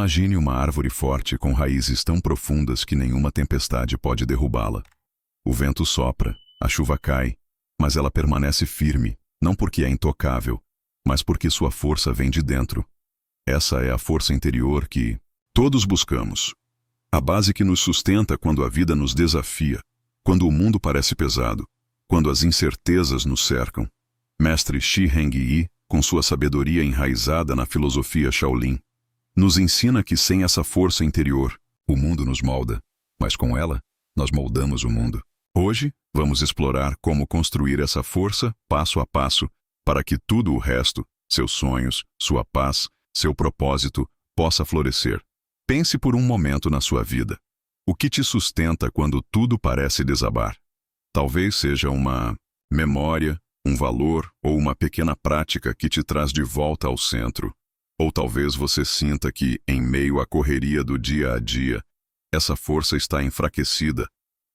Imagine uma árvore forte com raízes tão profundas que nenhuma tempestade pode derrubá-la. O vento sopra, a chuva cai, mas ela permanece firme, não porque é intocável, mas porque sua força vem de dentro. Essa é a força interior que todos buscamos. A base que nos sustenta quando a vida nos desafia, quando o mundo parece pesado, quando as incertezas nos cercam. Mestre Shi Heng-yi, com sua sabedoria enraizada na filosofia Shaolin, nos ensina que sem essa força interior, o mundo nos molda, mas com ela, nós moldamos o mundo. Hoje, vamos explorar como construir essa força passo a passo para que tudo o resto, seus sonhos, sua paz, seu propósito, possa florescer. Pense por um momento na sua vida. O que te sustenta quando tudo parece desabar? Talvez seja uma memória, um valor ou uma pequena prática que te traz de volta ao centro. Ou talvez você sinta que, em meio à correria do dia a dia, essa força está enfraquecida,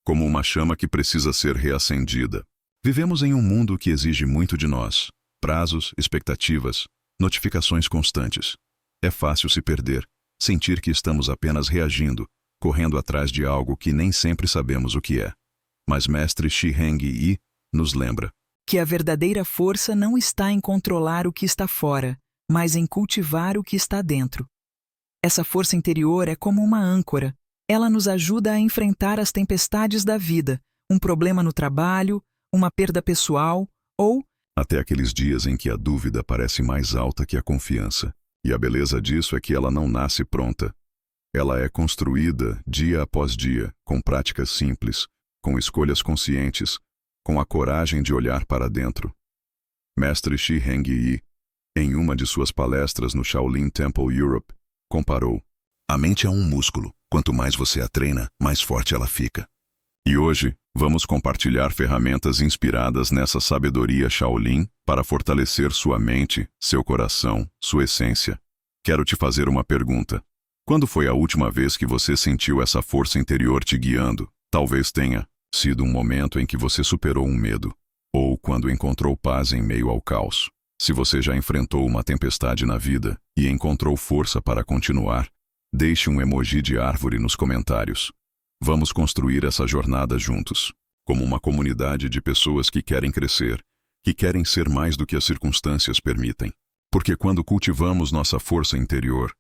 como uma chama que precisa ser reacendida. Vivemos em um mundo que exige muito de nós: prazos, expectativas, notificações constantes. É fácil se perder, sentir que estamos apenas reagindo, correndo atrás de algo que nem sempre sabemos o que é. Mas Mestre Shi Heng-yi nos lembra que a verdadeira força não está em controlar o que está fora, mas em cultivar o que está dentro. Essa força interior é como uma âncora. Ela nos ajuda a enfrentar as tempestades da vida, um problema no trabalho, uma perda pessoal ou até aqueles dias em que a dúvida parece mais alta que a confiança. E a beleza disso é que ela não nasce pronta. Ela é construída dia após dia, com práticas simples, com escolhas conscientes, com a coragem de olhar para dentro. Mestre Shi Heng-yi, em uma de suas palestras no Shaolin Temple Europe, comparou: a mente é um músculo. Quanto mais você a treina, mais forte ela fica. E hoje, vamos compartilhar ferramentas inspiradas nessa sabedoria Shaolin para fortalecer sua mente, seu coração, sua essência. Quero te fazer uma pergunta. Quando foi a última vez que você sentiu essa força interior te guiando? Talvez tenha sido um momento em que você superou um medo, ou quando encontrou paz em meio ao caos. Se você já enfrentou uma tempestade na vida e encontrou força para continuar, deixe um emoji de árvore nos comentários. Vamos construir essa jornada juntos, como uma comunidade de pessoas que querem crescer, que querem ser mais do que as circunstâncias permitem. Porque quando cultivamos nossa força interior,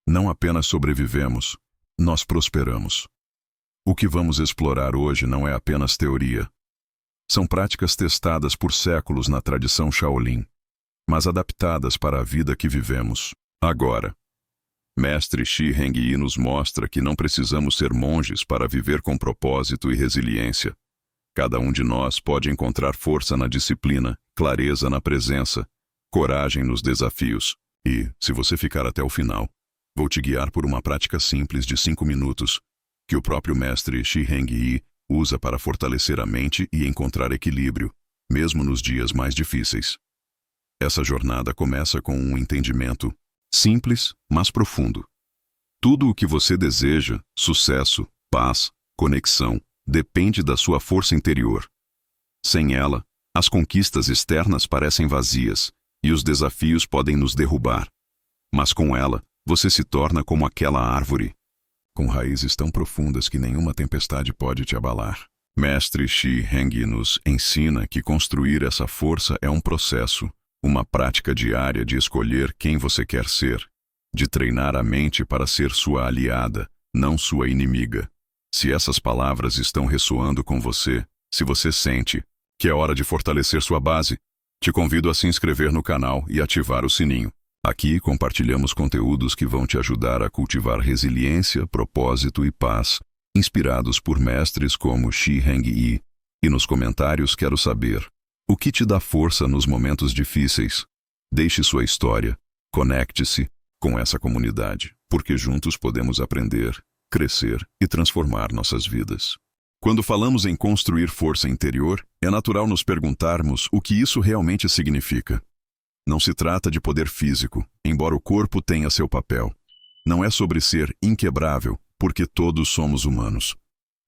não apenas sobrevivemos, nós prosperamos. O que vamos explorar hoje não é apenas teoria. São práticas testadas por séculos na tradição Shaolin, mas adaptadas para a vida que vivemos agora. Mestre Shi Heng-yi nos mostra que não precisamos ser monges para viver com propósito e resiliência. Cada um de nós pode encontrar força na disciplina, clareza na presença, coragem nos desafios. E, se você ficar até o final, vou te guiar por uma prática simples de 5 minutos, que o próprio Mestre Shi Heng-yi usa para fortalecer a mente e encontrar equilíbrio, mesmo nos dias mais difíceis. Essa jornada começa com um entendimento simples, mas profundo. Tudo o que você deseja, sucesso, paz, conexão, depende da sua força interior. Sem ela, as conquistas externas parecem vazias e os desafios podem nos derrubar. Mas com ela, você se torna como aquela árvore, com raízes tão profundas que nenhuma tempestade pode te abalar. Mestre Shi Heng nos ensina que construir essa força é um processo, uma prática diária de escolher quem você quer ser, de treinar a mente para ser sua aliada, não sua inimiga. Se essas palavras estão ressoando com você, se você sente que é hora de fortalecer sua base, te convido a se inscrever no canal e ativar o sininho. Aqui compartilhamos conteúdos que vão te ajudar a cultivar resiliência, propósito e paz, inspirados por mestres como Shi Heng-yi. E nos comentários quero saber: o que te dá força nos momentos difíceis? Deixe sua história. Conecte-se com essa comunidade, porque juntos podemos aprender, crescer e transformar nossas vidas. Quando falamos em construir força interior, é natural nos perguntarmos o que isso realmente significa. Não se trata de poder físico, embora o corpo tenha seu papel. Não é sobre ser inquebrável, porque todos somos humanos.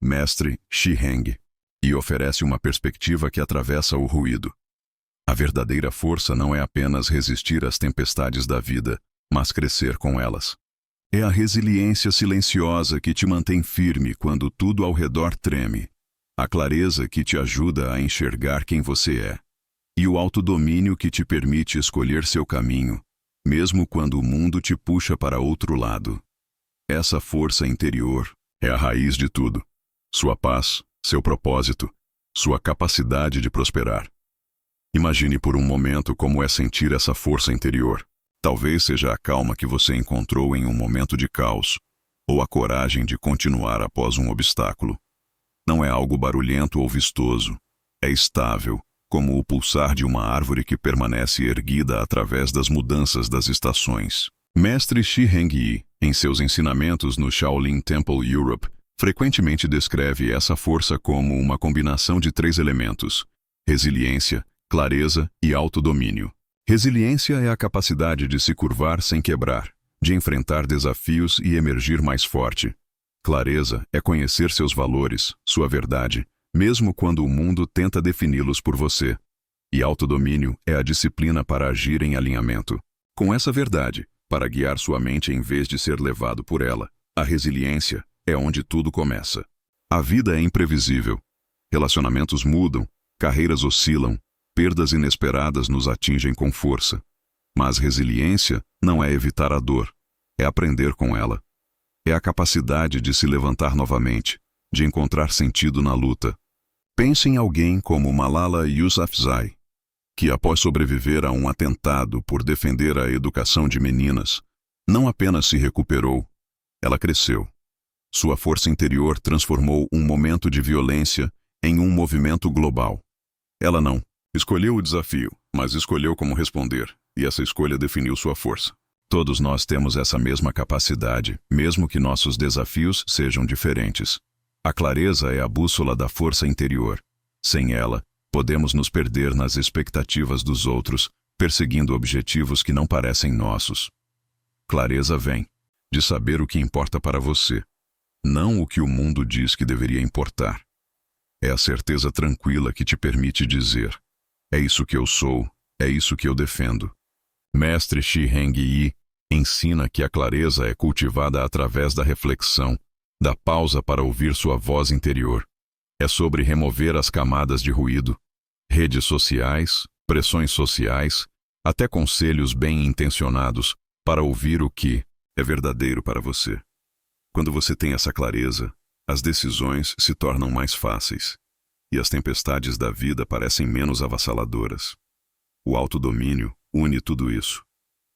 Mestre Shi Heng e oferece uma perspectiva que atravessa o ruído. A verdadeira força não é apenas resistir às tempestades da vida, mas crescer com elas. É a resiliência silenciosa que te mantém firme quando tudo ao redor treme. A clareza que te ajuda a enxergar quem você é. E o autodomínio que te permite escolher seu caminho, mesmo quando o mundo te puxa para outro lado. Essa força interior é a raiz de tudo. Sua paz, seu propósito, sua capacidade de prosperar. Imagine por um momento como é sentir essa força interior. Talvez seja a calma que você encontrou em um momento de caos, ou a coragem de continuar após um obstáculo. Não é algo barulhento ou vistoso. É estável, como o pulsar de uma árvore que permanece erguida através das mudanças das estações. Mestre Shi Hengyi, em seus ensinamentos no Shaolin Temple Europe, frequentemente descreve essa força como uma combinação de 3 elementos: resiliência, clareza e autodomínio. Resiliência é a capacidade de se curvar sem quebrar, de enfrentar desafios e emergir mais forte. Clareza é conhecer seus valores, sua verdade, mesmo quando o mundo tenta defini-los por você. E autodomínio é a disciplina para agir em alinhamento com essa verdade, para guiar sua mente em vez de ser levado por ela. A resiliência é onde tudo começa. A vida é imprevisível. Relacionamentos mudam, carreiras oscilam, perdas inesperadas nos atingem com força. Mas resiliência não é evitar a dor, é aprender com ela. É a capacidade de se levantar novamente, de encontrar sentido na luta. Pense em alguém como Malala Yousafzai, que após sobreviver a um atentado por defender a educação de meninas, não apenas se recuperou, ela cresceu. Sua força interior transformou um momento de violência em um movimento global. Ela não escolheu o desafio, mas escolheu como responder, e essa escolha definiu sua força. Todos nós temos essa mesma capacidade, mesmo que nossos desafios sejam diferentes. A clareza é a bússola da força interior. Sem ela, podemos nos perder nas expectativas dos outros, perseguindo objetivos que não parecem nossos. Clareza vem de saber o que importa para você, não o que o mundo diz que deveria importar. É a certeza tranquila que te permite dizer: é isso que eu sou, é isso que eu defendo. Mestre Shi Hengyi ensina que a clareza é cultivada através da reflexão, da pausa para ouvir sua voz interior. É sobre remover as camadas de ruído, redes sociais, pressões sociais, até conselhos bem intencionados, para ouvir o que é verdadeiro para você. Quando você tem essa clareza, as decisões se tornam mais fáceis, e as tempestades da vida parecem menos avassaladoras. O autodomínio une tudo isso.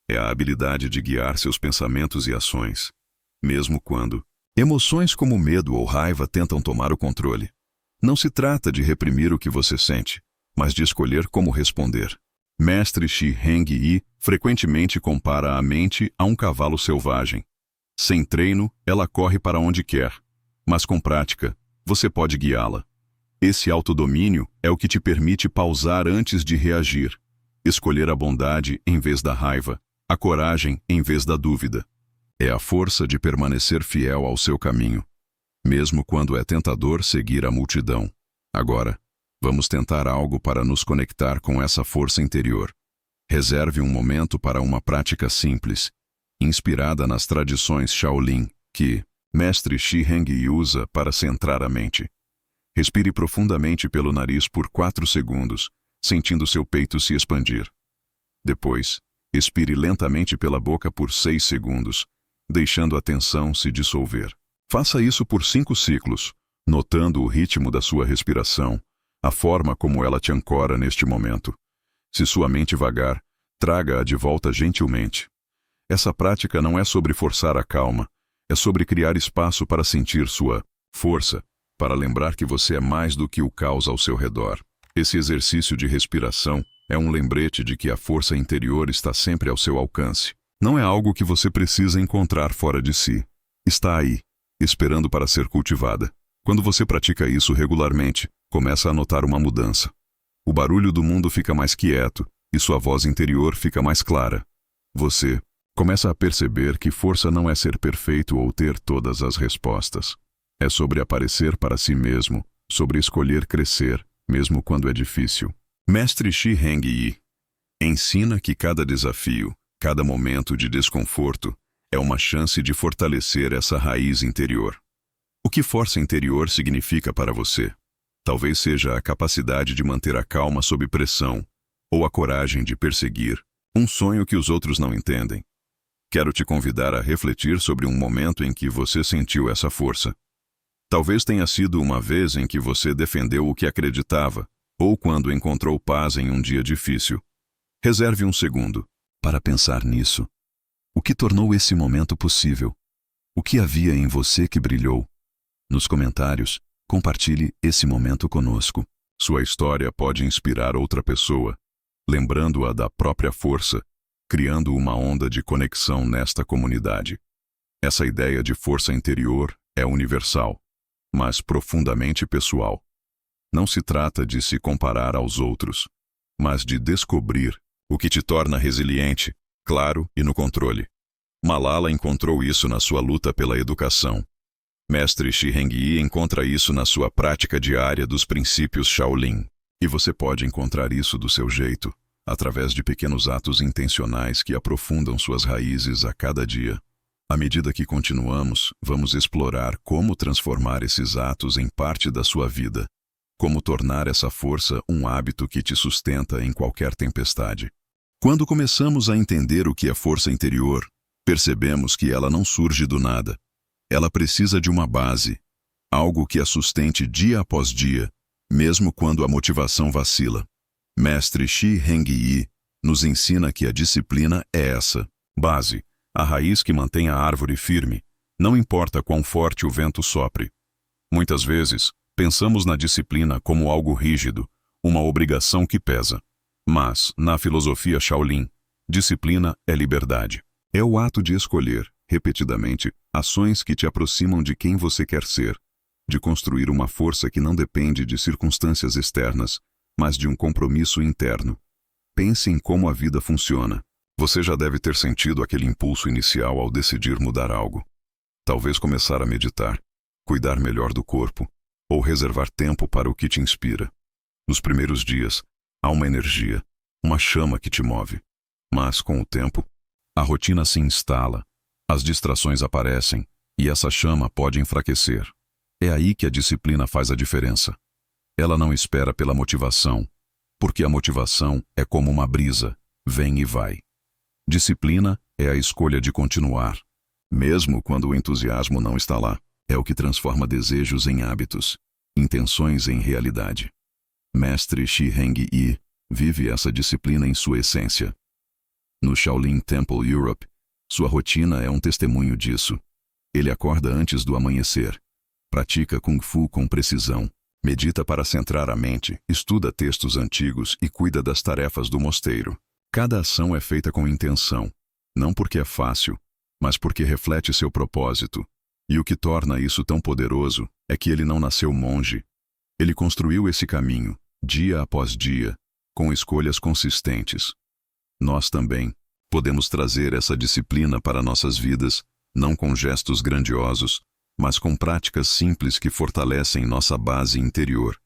É a habilidade de guiar seus pensamentos e ações, mesmo quando emoções como medo ou raiva tentam tomar o controle. Não se trata de reprimir o que você sente, mas de escolher como responder. Mestre Shi Hengyi frequentemente compara a mente a um cavalo selvagem. Sem treino, ela corre para onde quer, mas com prática, você pode guiá-la. Esse autodomínio é o que te permite pausar antes de reagir, escolher a bondade em vez da raiva, a coragem em vez da dúvida. É a força de permanecer fiel ao seu caminho, mesmo quando é tentador seguir a multidão. Agora, vamos tentar algo para nos conectar com essa força interior. Reserve um momento para uma prática simples, inspirada nas tradições Shaolin, que Mestre Shi Hengyi usa para centrar a mente. Respire profundamente pelo nariz por 4 segundos, sentindo seu peito se expandir. Depois, expire lentamente pela boca por 6 segundos, deixando a tensão se dissolver. Faça isso por 5 ciclos, notando o ritmo da sua respiração, a forma como ela te ancora neste momento. Se sua mente vagar, traga-a de volta gentilmente. Essa prática não é sobre forçar a calma, é sobre criar espaço para sentir sua força, para lembrar que você é mais do que o caos ao seu redor. Esse exercício de respiração é um lembrete de que a força interior está sempre ao seu alcance. Não é algo que você precisa encontrar fora de si. Está aí, esperando para ser cultivada. Quando você pratica isso regularmente, começa a notar uma mudança. O barulho do mundo fica mais quieto e sua voz interior fica mais clara. Você começa a perceber que força não é ser perfeito ou ter todas as respostas. É sobre aparecer para si mesmo, sobre escolher crescer, mesmo quando é difícil. Mestre Shi Hengyi ensina que cada desafio, cada momento de desconforto, é uma chance de fortalecer essa raiz interior. O que força interior significa para você? Talvez seja a capacidade de manter a calma sob pressão, ou a coragem de perseguir um sonho que os outros não entendem. Quero te convidar a refletir sobre um momento em que você sentiu essa força. Talvez tenha sido uma vez em que você defendeu o que acreditava, ou quando encontrou paz em um dia difícil. Reserve um segundo para pensar nisso. O que tornou esse momento possível? O que havia em você que brilhou? Nos comentários, compartilhe esse momento conosco. Sua história pode inspirar outra pessoa, lembrando-a da própria força, criando uma onda de conexão nesta comunidade. Essa ideia de força interior é universal, mas profundamente pessoal. Não se trata de se comparar aos outros, mas de descobrir o que te torna resiliente, claro e no controle. Malala encontrou isso na sua luta pela educação. Mestre Shi Hengyi encontra isso na sua prática diária dos princípios Shaolin. E você pode encontrar isso do seu jeito, através de pequenos atos intencionais que aprofundam suas raízes a cada dia. À medida que continuamos, vamos explorar como transformar esses atos em parte da sua vida. Como tornar essa força um hábito que te sustenta em qualquer tempestade. Quando começamos a entender o que é força interior, percebemos que ela não surge do nada. Ela precisa de uma base, algo que a sustente dia após dia, mesmo quando a motivação vacila. Mestre Shi Hengyi nos ensina que a disciplina é essa base, a raiz que mantém a árvore firme, não importa quão forte o vento sopre. Muitas vezes, pensamos na disciplina como algo rígido, uma obrigação que pesa. Mas, na filosofia Shaolin, disciplina é liberdade. É o ato de escolher, repetidamente, ações que te aproximam de quem você quer ser, de construir uma força que não depende de circunstâncias externas, mas de um compromisso interno. Pense em como a vida funciona. Você já deve ter sentido aquele impulso inicial ao decidir mudar algo. Talvez começar a meditar, cuidar melhor do corpo, ou reservar tempo para o que te inspira. Nos primeiros dias, há uma energia, uma chama que te move. Mas, com o tempo, a rotina se instala, as distrações aparecem, e essa chama pode enfraquecer. É aí que a disciplina faz a diferença. Ela não espera pela motivação, porque a motivação é como uma brisa, vem e vai. Disciplina é a escolha de continuar, mesmo quando o entusiasmo não está lá. É o que transforma desejos em hábitos, intenções em realidade. Mestre Shi Hengyi vive essa disciplina em sua essência. No Shaolin Temple Europe, sua rotina é um testemunho disso. Ele acorda antes do amanhecer, pratica Kung Fu com precisão, medita para centrar a mente, estuda textos antigos e cuida das tarefas do mosteiro. Cada ação é feita com intenção, não porque é fácil, mas porque reflete seu propósito. E o que torna isso tão poderoso é que ele não nasceu monge. Ele construiu esse caminho, dia após dia, com escolhas consistentes. Nós também podemos trazer essa disciplina para nossas vidas, não com gestos grandiosos, mas com práticas simples que fortalecem nossa base interior.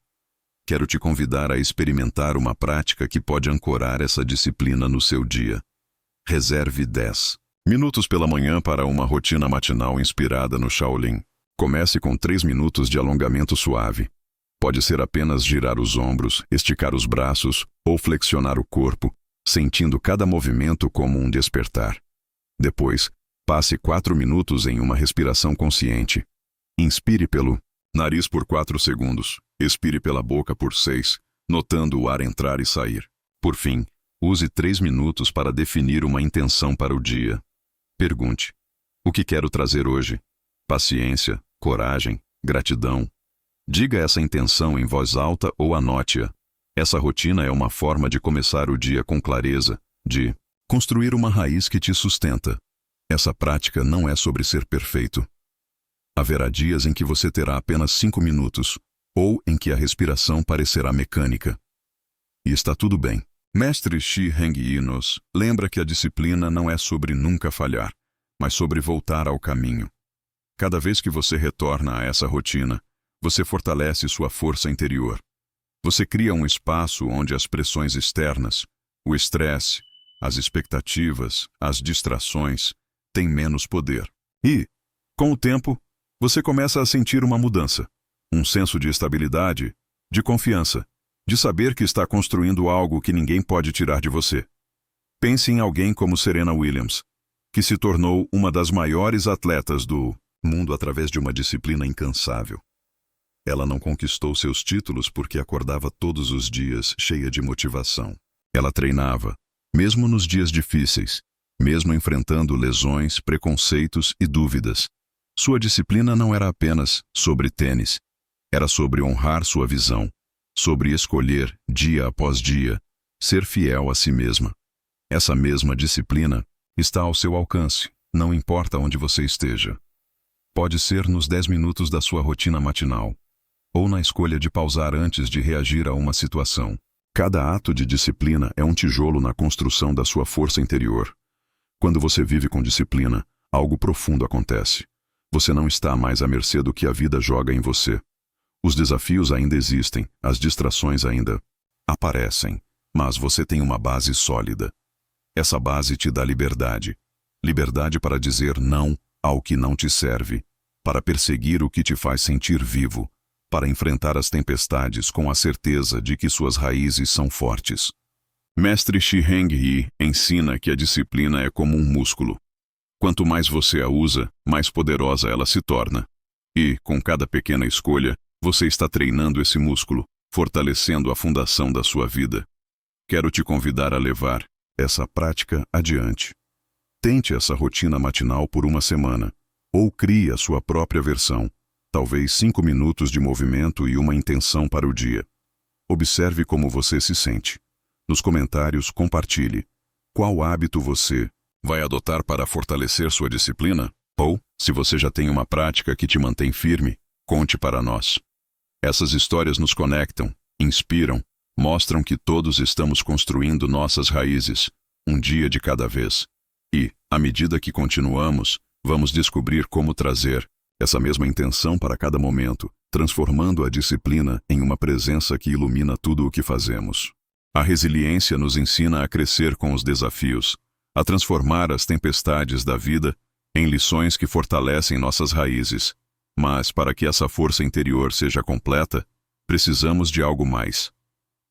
Quero te convidar a experimentar uma prática que pode ancorar essa disciplina no seu dia. Reserve 10 minutos pela manhã para uma rotina matinal inspirada no Shaolin. Comece com 3 minutos de alongamento suave. Pode ser apenas girar os ombros, esticar os braços ou flexionar o corpo, sentindo cada movimento como um despertar. Depois, passe 4 minutos em uma respiração consciente. Inspire pelo nariz por 4 segundos, expire pela boca por 6, notando o ar entrar e sair. Por fim, use 3 minutos para definir uma intenção para o dia. Pergunte: o que quero trazer hoje? Paciência, coragem, gratidão. Diga essa intenção em voz alta ou anote-a. Essa rotina é uma forma de começar o dia com clareza, de construir uma raiz que te sustenta. Essa prática não é sobre ser perfeito. Haverá dias em que você terá apenas 5 minutos, ou em que a respiração parecerá mecânica. E está tudo bem. Mestre Shi Hengyi nos lembra que a disciplina não é sobre nunca falhar, mas sobre voltar ao caminho. Cada vez que você retorna a essa rotina, você fortalece sua força interior. Você cria um espaço onde as pressões externas, o estresse, as expectativas, as distrações, tem menos poder. E, com o tempo, você começa a sentir uma mudança. Um senso de estabilidade, de confiança, de saber que está construindo algo que ninguém pode tirar de você. Pense em alguém como Serena Williams, que se tornou uma das maiores atletas do mundo através de uma disciplina incansável. Ela não conquistou seus títulos porque acordava todos os dias cheia de motivação. Ela treinava, mesmo nos dias difíceis, mesmo enfrentando lesões, preconceitos e dúvidas. Sua disciplina não era apenas sobre tênis, era sobre honrar sua visão, sobre escolher, dia após dia, ser fiel a si mesma. Essa mesma disciplina está ao seu alcance, não importa onde você esteja. Pode ser nos 10 minutos da sua rotina matinal, ou na escolha de pausar antes de reagir a uma situação. Cada ato de disciplina é um tijolo na construção da sua força interior. Quando você vive com disciplina, algo profundo acontece. Você não está mais à mercê do que a vida joga em você. Os desafios ainda existem, as distrações ainda aparecem, mas você tem uma base sólida. Essa base te dá liberdade. Liberdade para dizer não ao que não te serve, para perseguir o que te faz sentir vivo, para enfrentar as tempestades com a certeza de que suas raízes são fortes. Mestre Shi Heng Yi ensina que a disciplina é como um músculo. Quanto mais você a usa, mais poderosa ela se torna. E, com cada pequena escolha, você está treinando esse músculo, fortalecendo a fundação da sua vida. Quero te convidar a levar essa prática adiante. Tente essa rotina matinal por uma semana, ou crie a sua própria versão, talvez 5 minutos de movimento e uma intenção para o dia. Observe como você se sente. Nos comentários, compartilhe. Qual hábito você vai adotar para fortalecer sua disciplina? Ou, se você já tem uma prática que te mantém firme, conte para nós. Essas histórias nos conectam, inspiram, mostram que todos estamos construindo nossas raízes, um dia de cada vez. E, à medida que continuamos, vamos descobrir como trazer essa mesma intenção para cada momento, transformando a disciplina em uma presença que ilumina tudo o que fazemos. A resiliência nos ensina a crescer com os desafios, a transformar as tempestades da vida em lições que fortalecem nossas raízes. Mas, para que essa força interior seja completa, precisamos de algo mais.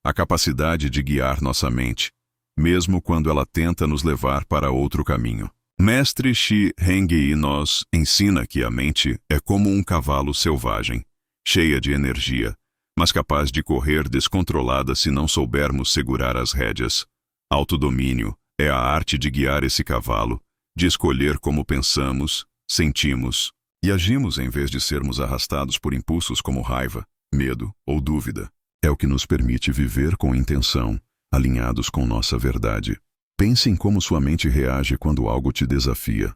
A capacidade de guiar nossa mente, mesmo quando ela tenta nos levar para outro caminho. Mestre Shi Heng Yi nos ensina que a mente é como um cavalo selvagem, cheia de energia, mas capaz de correr descontrolada se não soubermos segurar as rédeas. Autodomínio é a arte de guiar esse cavalo, de escolher como pensamos, sentimos e agimos em vez de sermos arrastados por impulsos como raiva, medo ou dúvida. É o que nos permite viver com intenção, alinhados com nossa verdade. Pense em como sua mente reage quando algo te desafia.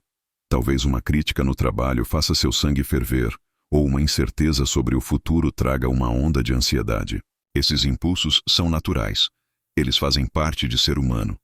Talvez uma crítica no trabalho faça seu sangue ferver, ou uma incerteza sobre o futuro traga uma onda de ansiedade. Esses impulsos são naturais. Eles fazem parte de ser humano.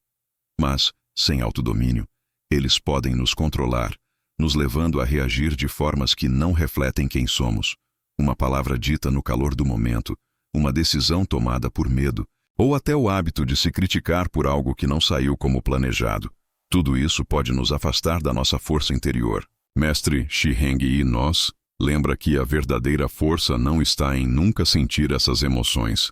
Mas, sem autodomínio, eles podem nos controlar, nos levando a reagir de formas que não refletem quem somos. Uma palavra dita no calor do momento, uma decisão tomada por medo, ou até o hábito de se criticar por algo que não saiu como planejado. Tudo isso pode nos afastar da nossa força interior. Mestre Shi Heng Yi nos lembra que a verdadeira força não está em nunca sentir essas emoções,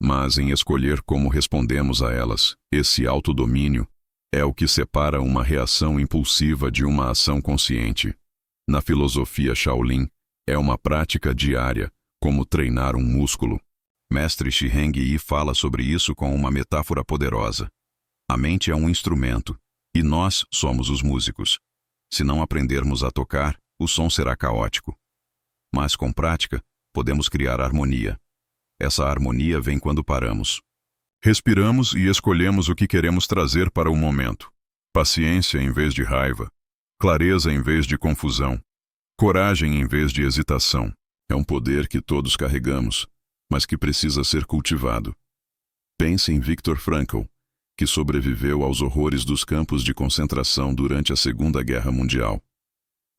mas em escolher como respondemos a elas. Esse autodomínio é o que separa uma reação impulsiva de uma ação consciente. Na filosofia Shaolin, é uma prática diária, como treinar um músculo. Mestre Shi Heng Yi fala sobre isso com uma metáfora poderosa. A mente é um instrumento, e nós somos os músicos. Se não aprendermos a tocar, o som será caótico. Mas com prática, podemos criar harmonia. Essa harmonia vem quando paramos. Respiramos e escolhemos o que queremos trazer para o momento. Paciência em vez de raiva. Clareza em vez de confusão. Coragem em vez de hesitação. É um poder que todos carregamos, mas que precisa ser cultivado. Pense em Viktor Frankl, que sobreviveu aos horrores dos campos de concentração durante a Segunda Guerra Mundial.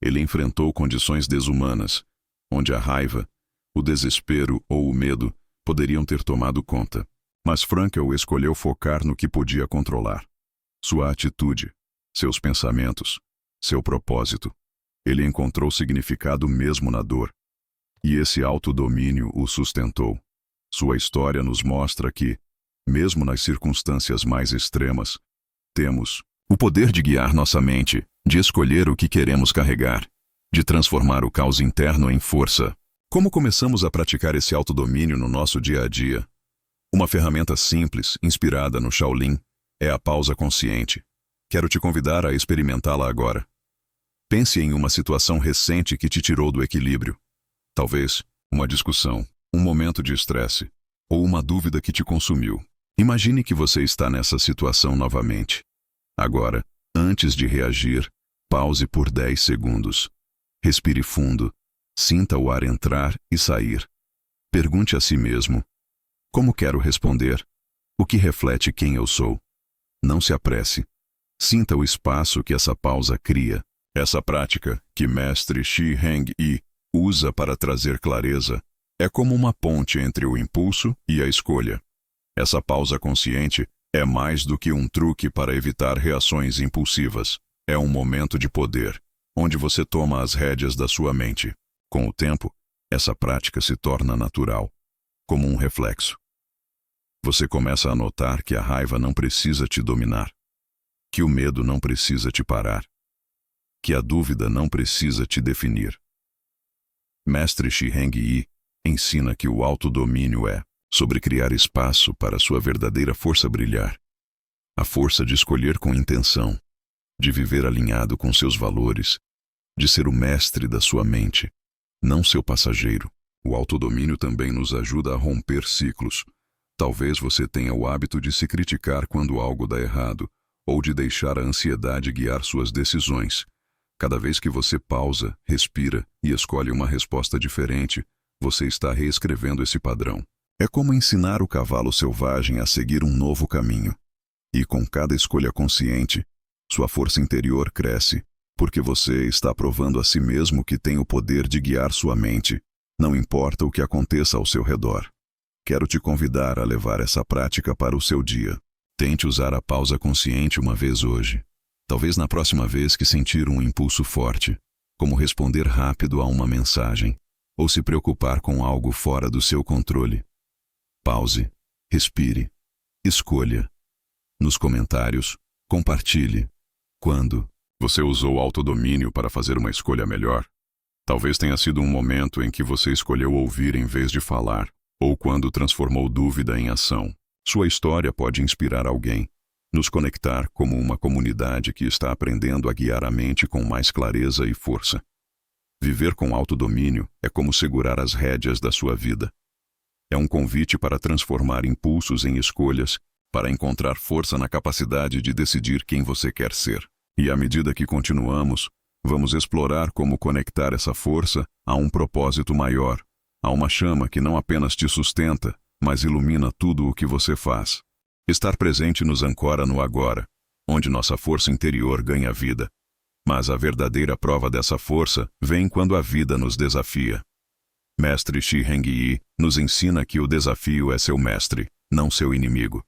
Ele enfrentou condições desumanas, onde a raiva, o desespero ou o medo poderiam ter tomado conta. Mas Frankl escolheu focar no que podia controlar. Sua atitude, seus pensamentos, seu propósito. Ele encontrou significado mesmo na dor. E esse autodomínio o sustentou. Sua história nos mostra que, mesmo nas circunstâncias mais extremas, temos o poder de guiar nossa mente, de escolher o que queremos carregar, de transformar o caos interno em força. Como começamos a praticar esse autodomínio no nosso dia a dia? Uma ferramenta simples, inspirada no Shaolin, é a pausa consciente. Quero te convidar a experimentá-la agora. Pense em uma situação recente que te tirou do equilíbrio. Talvez uma discussão, um momento de estresse, ou uma dúvida que te consumiu. Imagine que você está nessa situação novamente. Agora, antes de reagir, pause por 10 segundos. Respire fundo. Sinta o ar entrar e sair. Pergunte a si mesmo: como quero responder? O que reflete quem eu sou? Não se apresse. Sinta o espaço que essa pausa cria. Essa prática, que mestre Shi Heng-yi usa para trazer clareza, é como uma ponte entre o impulso e a escolha. Essa pausa consciente é mais do que um truque para evitar reações impulsivas. É um momento de poder, onde você toma as rédeas da sua mente. Com o tempo, essa prática se torna natural, como um reflexo. Você começa a notar que a raiva não precisa te dominar, que o medo não precisa te parar, que a dúvida não precisa te definir. Mestre Shi Heng-yi ensina que o autodomínio é sobre criar espaço para sua verdadeira força brilhar. A força de escolher com intenção, de viver alinhado com seus valores, de ser o mestre da sua mente, não seu passageiro. O autodomínio também nos ajuda a romper ciclos. Talvez você tenha o hábito de se criticar quando algo dá errado, ou de deixar a ansiedade guiar suas decisões. Cada vez que você pausa, respira e escolhe uma resposta diferente, você está reescrevendo esse padrão. É como ensinar o cavalo selvagem a seguir um novo caminho. E com cada escolha consciente, sua força interior cresce, porque você está provando a si mesmo que tem o poder de guiar sua mente, não importa o que aconteça ao seu redor. Quero te convidar a levar essa prática para o seu dia. Tente usar a pausa consciente uma vez hoje. Talvez na próxima vez que sentir um impulso forte, como responder rápido a uma mensagem, ou se preocupar com algo fora do seu controle. Pause, respire, escolha. Nos comentários, compartilhe. Quando você usou o autodomínio para fazer uma escolha melhor? Talvez tenha sido um momento em que você escolheu ouvir em vez de falar, ou quando transformou dúvida em ação. Sua história pode inspirar alguém, nos conectar como uma comunidade que está aprendendo a guiar a mente com mais clareza e força. Viver com autodomínio é como segurar as rédeas da sua vida. É um convite para transformar impulsos em escolhas, para encontrar força na capacidade de decidir quem você quer ser. E à medida que continuamos, vamos explorar como conectar essa força a um propósito maior, a uma chama que não apenas te sustenta, mas ilumina tudo o que você faz. Estar presente nos ancora no agora, onde nossa força interior ganha vida. Mas a verdadeira prova dessa força vem quando a vida nos desafia. Mestre Shi Heng-yi nos ensina que o desafio é seu mestre, não seu inimigo.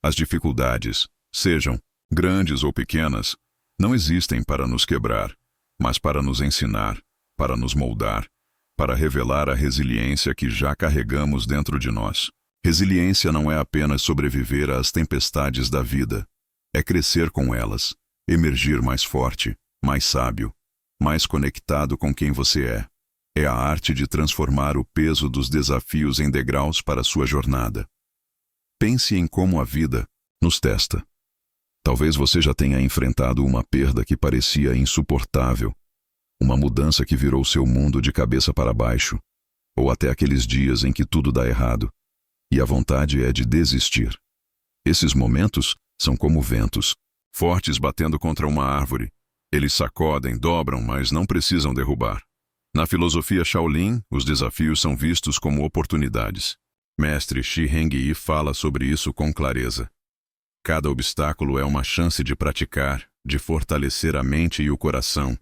As dificuldades, sejam grandes ou pequenas, não existem para nos quebrar, mas para nos ensinar, para nos moldar, para revelar a resiliência que já carregamos dentro de nós. Resiliência não é apenas sobreviver às tempestades da vida, é crescer com elas, emergir mais forte, mais sábio, mais conectado com quem você é. É a arte de transformar o peso dos desafios em degraus para sua jornada. Pense em como a vida nos testa. Talvez você já tenha enfrentado uma perda que parecia insuportável, uma mudança que virou seu mundo de cabeça para baixo, ou até aqueles dias em que tudo dá errado, e a vontade é de desistir. Esses momentos são como ventos, fortes batendo contra uma árvore. Eles sacodem, dobram, mas não precisam derrubar. Na filosofia Shaolin, os desafios são vistos como oportunidades. Mestre Shi Heng-yi fala sobre isso com clareza. Cada obstáculo é uma chance de praticar, de fortalecer a mente e o coração,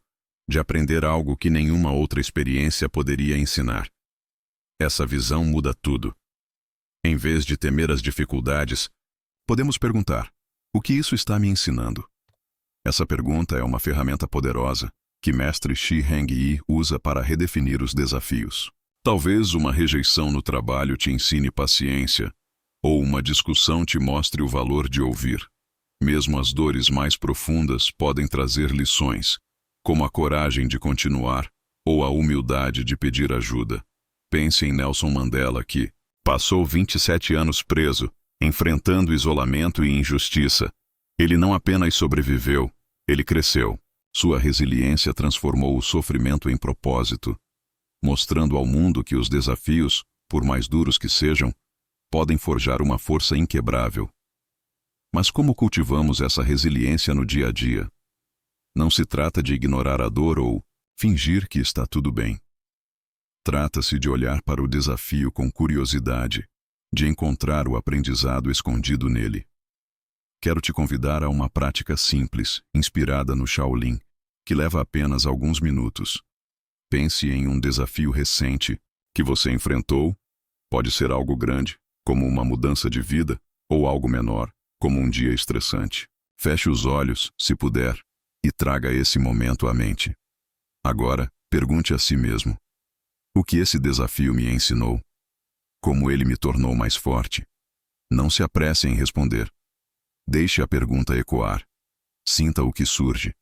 de aprender algo que nenhuma outra experiência poderia ensinar. Essa visão muda tudo. Em vez de temer as dificuldades, podemos perguntar: o que isso está me ensinando? Essa pergunta é uma ferramenta poderosa que mestre Shi Heng Yi usa para redefinir os desafios. Talvez uma rejeição no trabalho te ensine paciência, ou uma discussão te mostre o valor de ouvir. Mesmo as dores mais profundas podem trazer lições, como a coragem de continuar ou a humildade de pedir ajuda. Pense em Nelson Mandela, que passou 27 anos preso, enfrentando isolamento e injustiça. Ele não apenas sobreviveu, ele cresceu. Sua resiliência transformou o sofrimento em propósito, mostrando ao mundo que os desafios, por mais duros que sejam, podem forjar uma força inquebrável. Mas como cultivamos essa resiliência no dia a dia? Não se trata de ignorar a dor ou fingir que está tudo bem. Trata-se de olhar para o desafio com curiosidade, de encontrar o aprendizado escondido nele. Quero te convidar a uma prática simples, inspirada no Shaolin, que leva apenas alguns minutos. Pense em um desafio recente que você enfrentou. Pode ser algo grande, como uma mudança de vida, ou algo menor, como um dia estressante. Feche os olhos, se puder, e traga esse momento à mente. Agora, pergunte a si mesmo: o que esse desafio me ensinou? Como ele me tornou mais forte? Não se apresse em responder. Deixe a pergunta ecoar. Sinta o que surge.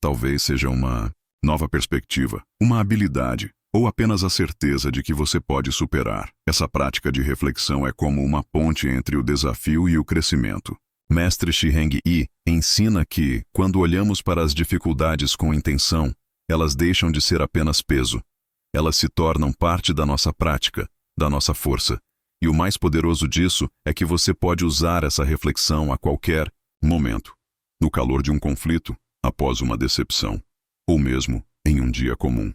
Talvez seja uma nova perspectiva, uma habilidade, ou apenas a certeza de que você pode superar. Essa prática de reflexão é como uma ponte entre o desafio e o crescimento. Mestre Shi Heng Yi ensina que, quando olhamos para as dificuldades com intenção, elas deixam de ser apenas peso. Elas se tornam parte da nossa prática, da nossa força. E o mais poderoso disso é que você pode usar essa reflexão a qualquer momento. No calor de um conflito, após uma decepção, ou mesmo em um dia comum.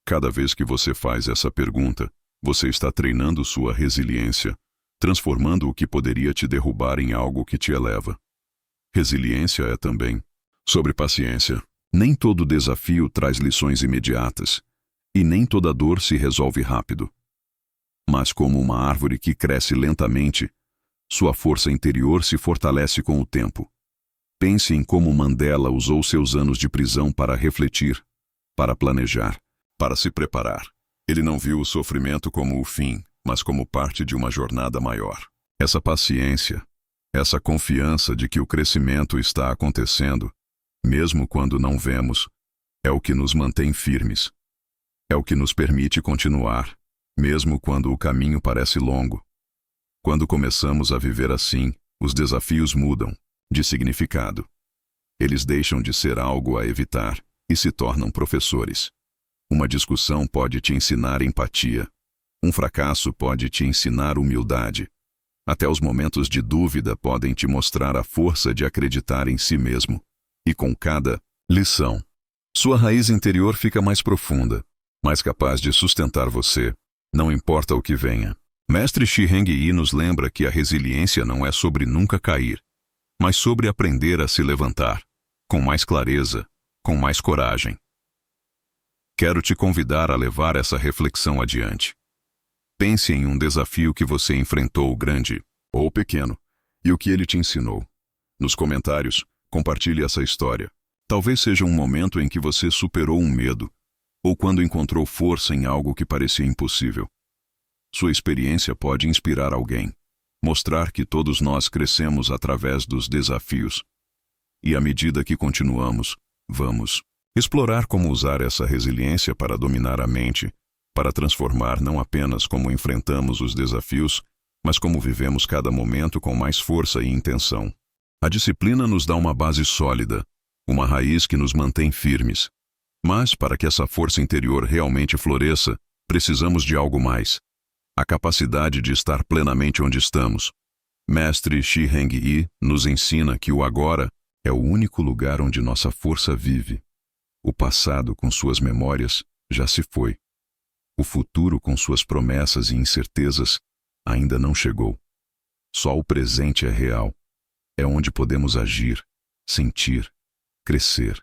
Cada vez que você faz essa pergunta, você está treinando sua resiliência, transformando o que poderia te derrubar em algo que te eleva. Resiliência é também sobre paciência. Nem todo desafio traz lições imediatas, e nem toda dor se resolve rápido. Mas como uma árvore que cresce lentamente, sua força interior se fortalece com o tempo. Pense em como Mandela usou seus anos de prisão para refletir, para planejar, para se preparar. Ele não viu o sofrimento como o fim, mas como parte de uma jornada maior. Essa paciência, essa confiança de que o crescimento está acontecendo, mesmo quando não vemos, é o que nos mantém firmes. É o que nos permite continuar, mesmo quando o caminho parece longo. Quando começamos a viver assim, os desafios mudam de significado. Eles deixam de ser algo a evitar e se tornam professores. Uma discussão pode te ensinar empatia. Um fracasso pode te ensinar humildade. Até os momentos de dúvida podem te mostrar a força de acreditar em si mesmo. E com cada lição, sua raiz interior fica mais profunda, mais capaz de sustentar você, não importa o que venha. Mestre Shi Heng Yi nos lembra que a resiliência não é sobre nunca cair, mas sobre aprender a se levantar, com mais clareza, com mais coragem. Quero te convidar a levar essa reflexão adiante. Pense em um desafio que você enfrentou, grande ou pequeno, e o que ele te ensinou. Nos comentários, compartilhe essa história. Talvez seja um momento em que você superou um medo, ou quando encontrou força em algo que parecia impossível. Sua experiência pode inspirar alguém, mostrar que todos nós crescemos através dos desafios. E à medida que continuamos, vamos explorar como usar essa resiliência para dominar a mente, para transformar não apenas como enfrentamos os desafios, mas como vivemos cada momento com mais força e intenção. A disciplina nos dá uma base sólida, uma raiz que nos mantém firmes. Mas, para que essa força interior realmente floresça, precisamos de algo mais. A capacidade de estar plenamente onde estamos. Mestre Shi Heng Yi nos ensina que o agora é o único lugar onde nossa força vive. O passado, com suas memórias, já se foi. O futuro, com suas promessas e incertezas, ainda não chegou. Só o presente é real. É onde podemos agir, sentir, crescer.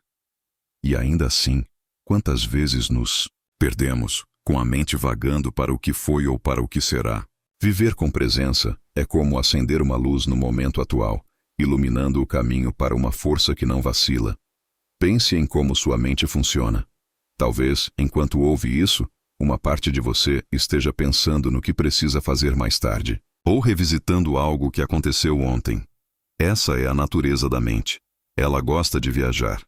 E ainda assim, quantas vezes nos perdemos, com a mente vagando para o que foi ou para o que será? Viver com presença é como acender uma luz no momento atual iluminando o caminho para uma força que não vacila. Pense em como sua mente funciona. Talvez, enquanto ouve isso, uma parte de você esteja pensando no que precisa fazer mais tarde, ou revisitando algo que aconteceu ontem. Essa é a natureza da mente. Ela gosta de viajar.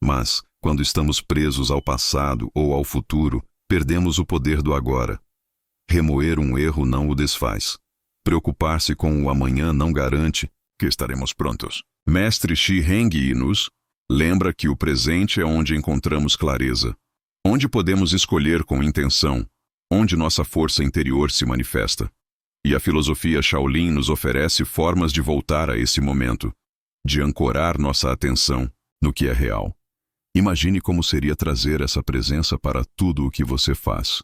Mas, quando estamos presos ao passado ou ao futuro, perdemos o poder do agora. Remoer um erro não o desfaz. Preocupar-se com o amanhã não garante que estaremos prontos. Mestre Shi Heng nos lembra que o presente é onde encontramos clareza, onde podemos escolher com intenção, onde nossa força interior se manifesta. E a filosofia Shaolin nos oferece formas de voltar a esse momento, de ancorar nossa atenção no que é real. Imagine como seria trazer essa presença para tudo o que você faz.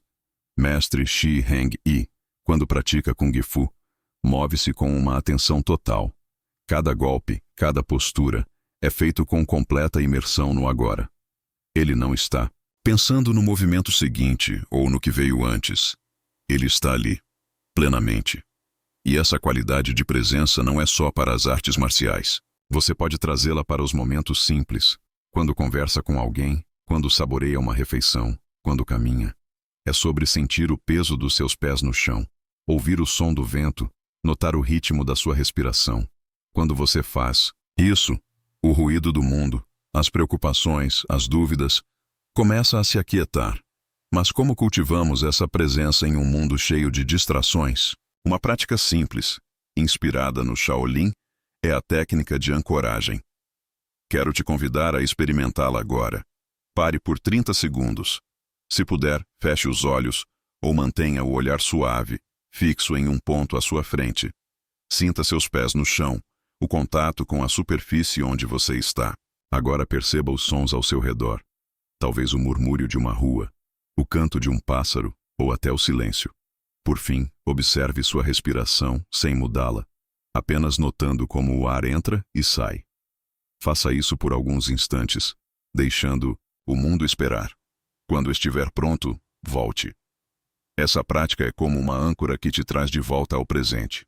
Mestre Shi Heng, quando pratica Kung Fu, move-se com uma atenção total. Cada golpe, cada postura, é feito com completa imersão no agora. Ele não está pensando no movimento seguinte ou no que veio antes. Ele está ali, plenamente. E essa qualidade de presença não é só para as artes marciais. Você pode trazê-la para os momentos simples, quando conversa com alguém, quando saboreia uma refeição, quando caminha. É sobre sentir o peso dos seus pés no chão, ouvir o som do vento, notar o ritmo da sua respiração. Quando você faz isso, o ruído do mundo, as preocupações, as dúvidas, começa a se aquietar. Mas como cultivamos essa presença em um mundo cheio de distrações? Uma prática simples, inspirada no Shaolin, é a técnica de ancoragem. Quero te convidar a experimentá-la agora. Pare por 30 segundos. Se puder, feche os olhos ou mantenha o olhar suave, fixo em um ponto à sua frente. Sinta seus pés no chão, o contato com a superfície onde você está. Agora perceba os sons ao seu redor. Talvez o murmúrio de uma rua, o canto de um pássaro ou até o silêncio. Por fim, observe sua respiração sem mudá-la, apenas notando como o ar entra e sai. Faça isso por alguns instantes, deixando o mundo esperar. Quando estiver pronto, volte. Essa prática é como uma âncora que te traz de volta ao presente.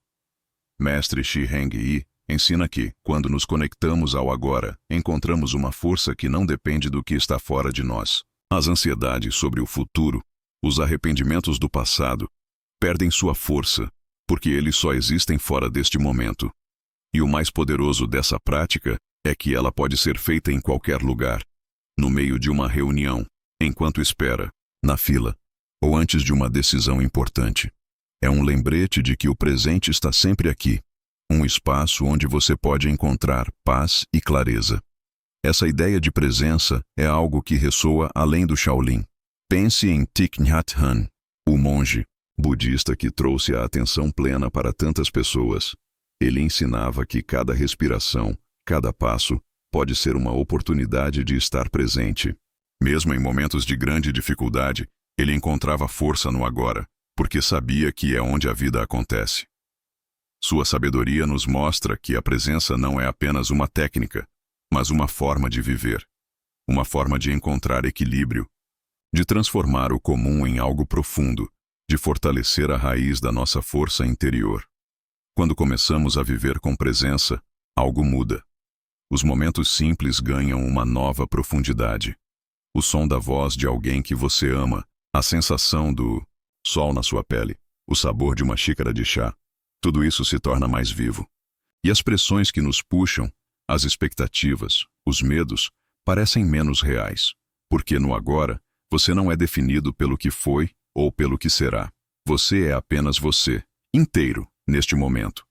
Mestre Shi Heng ensina que, quando nos conectamos ao agora, encontramos uma força que não depende do que está fora de nós. As ansiedades sobre o futuro, os arrependimentos do passado, perdem sua força, porque eles só existem fora deste momento. E o mais poderoso dessa prática é que ela pode ser feita em qualquer lugar, no meio de uma reunião, enquanto espera, na fila, ou antes de uma decisão importante. É um lembrete de que o presente está sempre aqui, um espaço onde você pode encontrar paz e clareza. Essa ideia de presença é algo que ressoa além do Shaolin. Pense em Thich Nhat Hanh, o monge budista que trouxe a atenção plena para tantas pessoas. Ele ensinava que cada respiração, cada passo, pode ser uma oportunidade de estar presente. Mesmo em momentos de grande dificuldade, ele encontrava força no agora, porque sabia que é onde a vida acontece. Sua sabedoria nos mostra que a presença não é apenas uma técnica, mas uma forma de viver, uma forma de encontrar equilíbrio, de transformar o comum em algo profundo, de fortalecer a raiz da nossa força interior. Quando começamos a viver com presença, algo muda. Os momentos simples ganham uma nova profundidade. O som da voz de alguém que você ama, a sensação do sol na sua pele, o sabor de uma xícara de chá, tudo isso se torna mais vivo. E as pressões que nos puxam, as expectativas, os medos, parecem menos reais, porque no agora, você não é definido pelo que foi ou pelo que será. Você é apenas você, inteiro, neste momento.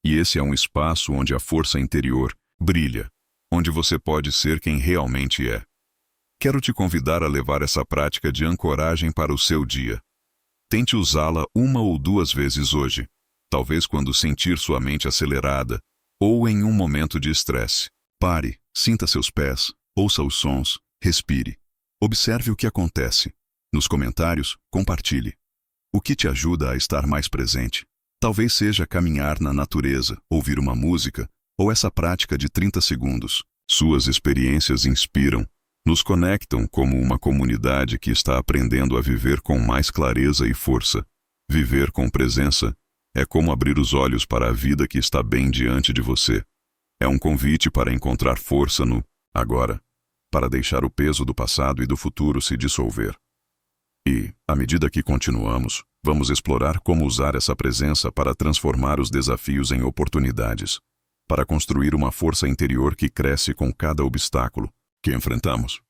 E esse é um espaço onde a força interior brilha, onde você pode ser quem realmente é. Quero te convidar a levar essa prática de ancoragem para o seu dia. Tente usá-la 1 ou 2 vezes hoje, talvez quando sentir sua mente acelerada, ou em um momento de estresse. Pare, sinta seus pés, ouça os sons, respire. Observe o que acontece. Nos comentários, compartilhe. O que te ajuda a estar mais presente? Talvez seja caminhar na natureza, ouvir uma música, ou essa prática de 30 segundos. Suas experiências inspiram, nos conectam como uma comunidade que está aprendendo a viver com mais clareza e força. Viver com presença é como abrir os olhos para a vida que está bem diante de você. É um convite para encontrar força no agora, para deixar o peso do passado e do futuro se dissolver. E, à medida que continuamos, vamos explorar como usar essa presença para transformar os desafios em oportunidades, para construir uma força interior que cresce com cada obstáculo que enfrentamos.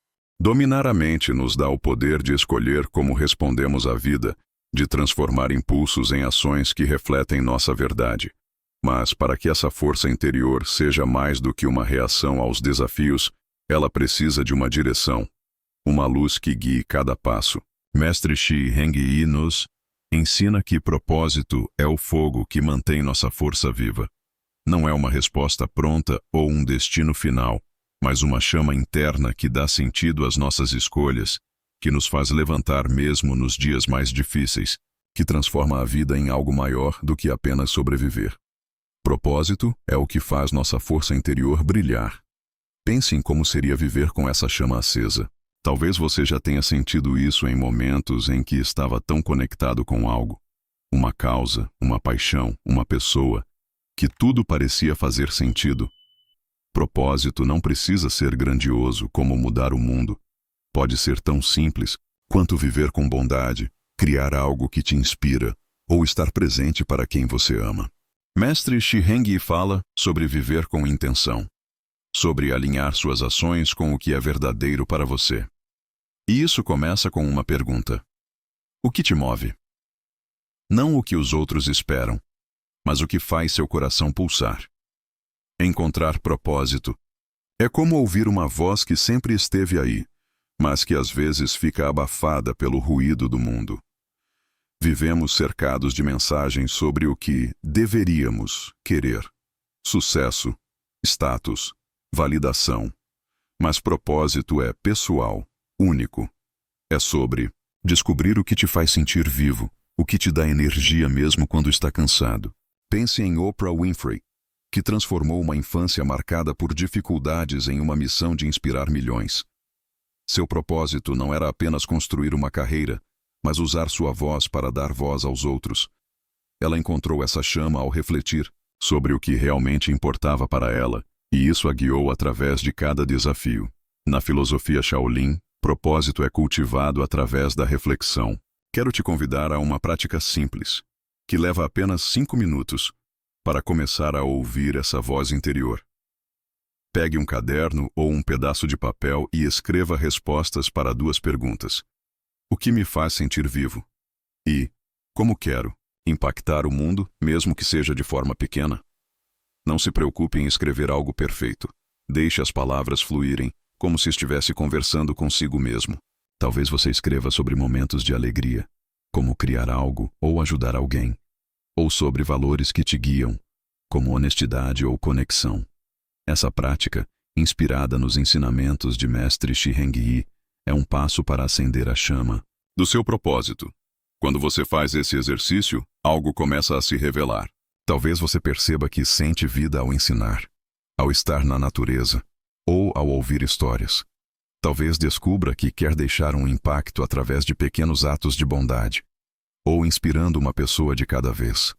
Dominar a mente nos dá o poder de escolher como respondemos à vida, de transformar impulsos em ações que refletem nossa verdade. Mas, para que essa força interior seja mais do que uma reação aos desafios, ela precisa de uma direção, uma luz que guie cada passo. Mestre Shi Heng-yi nos ensina que propósito é o fogo que mantém nossa força viva. Não é uma resposta pronta ou um destino final, mas uma chama interna que dá sentido às nossas escolhas, que nos faz levantar mesmo nos dias mais difíceis, que transforma a vida em algo maior do que apenas sobreviver. Propósito é o que faz nossa força interior brilhar. Pense em como seria viver com essa chama acesa. Talvez você já tenha sentido isso em momentos em que estava tão conectado com algo, uma causa, uma paixão, uma pessoa, que tudo parecia fazer sentido. Propósito não precisa ser grandioso como mudar o mundo. Pode ser tão simples quanto viver com bondade, criar algo que te inspira, ou estar presente para quem você ama. Mestre Shi Heng-yi fala sobre viver com intenção, sobre alinhar suas ações com o que é verdadeiro para você. E isso começa com uma pergunta: o que te move? Não o que os outros esperam, mas o que faz seu coração pulsar. Encontrar propósito é como ouvir uma voz que sempre esteve aí, mas que às vezes fica abafada pelo ruído do mundo. Vivemos cercados de mensagens sobre o que deveríamos querer: sucesso, status, validação. Mas propósito é pessoal, único. É sobre descobrir o que te faz sentir vivo, o que te dá energia mesmo quando está cansado. Pense em Oprah Winfrey, que transformou uma infância marcada por dificuldades em uma missão de inspirar milhões. Seu propósito não era apenas construir uma carreira, mas usar sua voz para dar voz aos outros. Ela encontrou essa chama ao refletir sobre o que realmente importava para ela, e isso a guiou através de cada desafio. Na filosofia Shaolin, propósito é cultivado através da reflexão. Quero te convidar a uma prática simples, que leva apenas 5 minutos, para começar a ouvir essa voz interior. Pegue um caderno ou um pedaço de papel e escreva respostas para 2 perguntas. O que me faz sentir vivo? E como quero impactar o mundo, mesmo que seja de forma pequena? Não se preocupe em escrever algo perfeito. Deixe as palavras fluírem, como se estivesse conversando consigo mesmo. Talvez você escreva sobre momentos de alegria, como criar algo ou ajudar alguém, ou sobre valores que te guiam, como honestidade ou conexão. Essa prática, inspirada nos ensinamentos de Mestre Shi Heng-yi, é um passo para acender a chama do seu propósito. Quando você faz esse exercício, algo começa a se revelar. Talvez você perceba que sente vida ao ensinar, ao estar na natureza, ou ao ouvir histórias. Talvez descubra que quer deixar um impacto através de pequenos atos de bondade, ou inspirando uma pessoa de cada vez.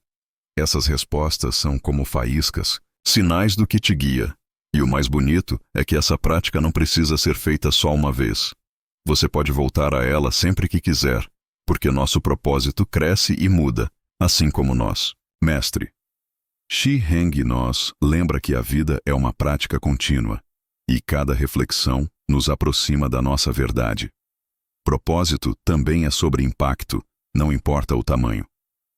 Essas respostas são como faíscas, sinais do que te guia. E o mais bonito é que essa prática não precisa ser feita só uma vez. Você pode voltar a ela sempre que quiser, porque nosso propósito cresce e muda, assim como nós. Mestre Shi Heng nos lembra que a vida é uma prática contínua, e cada reflexão nos aproxima da nossa verdade. Propósito também é sobre impacto, não importa o tamanho.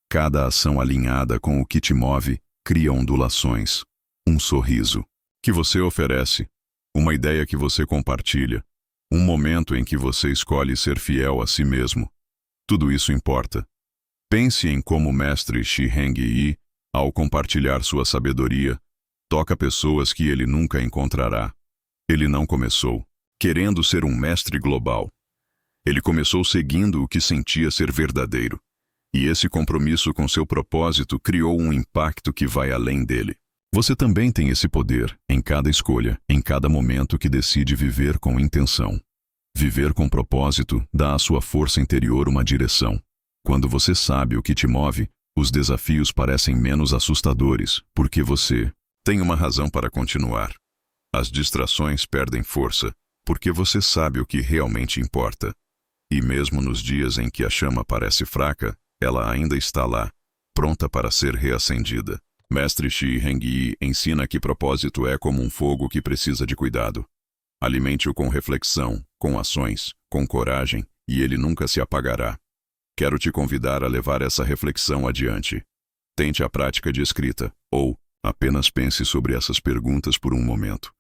Cada ação alinhada com o que te move cria ondulações, um sorriso que você oferece, uma ideia que você compartilha, um momento em que você escolhe ser fiel a si mesmo. Tudo isso importa. Pense em como o Mestre Shi Heng-yi, ao compartilhar sua sabedoria, toca pessoas que ele nunca encontrará. Ele não começou querendo ser um mestre global. Ele começou seguindo o que sentia ser verdadeiro. E esse compromisso com seu propósito criou um impacto que vai além dele. Você também tem esse poder em cada escolha, em cada momento que decide viver com intenção. Viver com propósito dá à sua força interior uma direção. Quando você sabe o que te move, os desafios parecem menos assustadores, porque você Tem uma razão para continuar. As distrações perdem força, porque você sabe o que realmente importa. E mesmo nos dias em que a chama parece fraca, ela ainda está lá, pronta para ser reacendida. Mestre Shi Hengyi ensina que propósito é como um fogo que precisa de cuidado. Alimente-o com reflexão, com ações, com coragem, e ele nunca se apagará. Quero te convidar a levar essa reflexão adiante. Tente a prática de escrita, ou apenas pense sobre essas perguntas por um momento.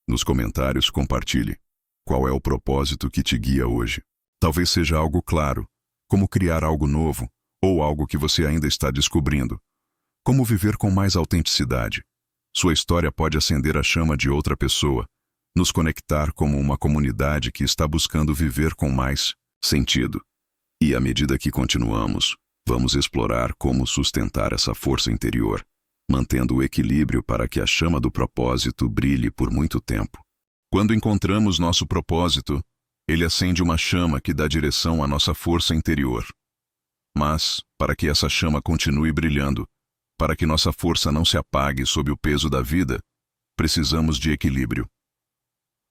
Nos comentários, compartilhe. Qual é o propósito que te guia hoje? Talvez seja algo claro, como criar algo novo, ou algo que você ainda está descobrindo. Como viver com mais autenticidade. Sua história pode acender a chama de outra pessoa, nos conectar como uma comunidade que está buscando viver com mais sentido. E à medida que continuamos, vamos explorar como sustentar essa força interior, mantendo o equilíbrio para que a chama do propósito brilhe por muito tempo. Quando encontramos nosso propósito, ele acende uma chama que dá direção à nossa força interior. Mas, para que essa chama continue brilhando, para que nossa força não se apague sob o peso da vida, precisamos de equilíbrio.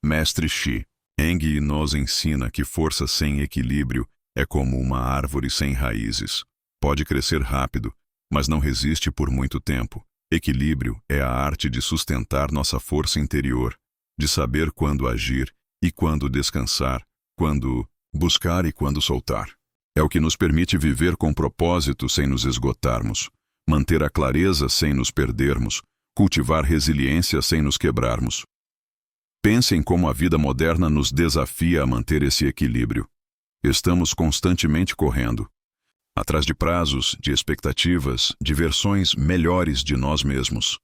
Mestre Shi Hengyi nos ensina que força sem equilíbrio é como uma árvore sem raízes. Pode crescer rápido, mas não resiste por muito tempo. Equilíbrio é a arte de sustentar nossa força interior, de saber quando agir e quando descansar, quando buscar e quando soltar. É o que nos permite viver com propósito sem nos esgotarmos, manter a clareza sem nos perdermos, cultivar resiliência sem nos quebrarmos. Pense em como a vida moderna nos desafia a manter esse equilíbrio. Estamos constantemente correndo, atrás de prazos, de expectativas, de versões melhores de nós mesmos.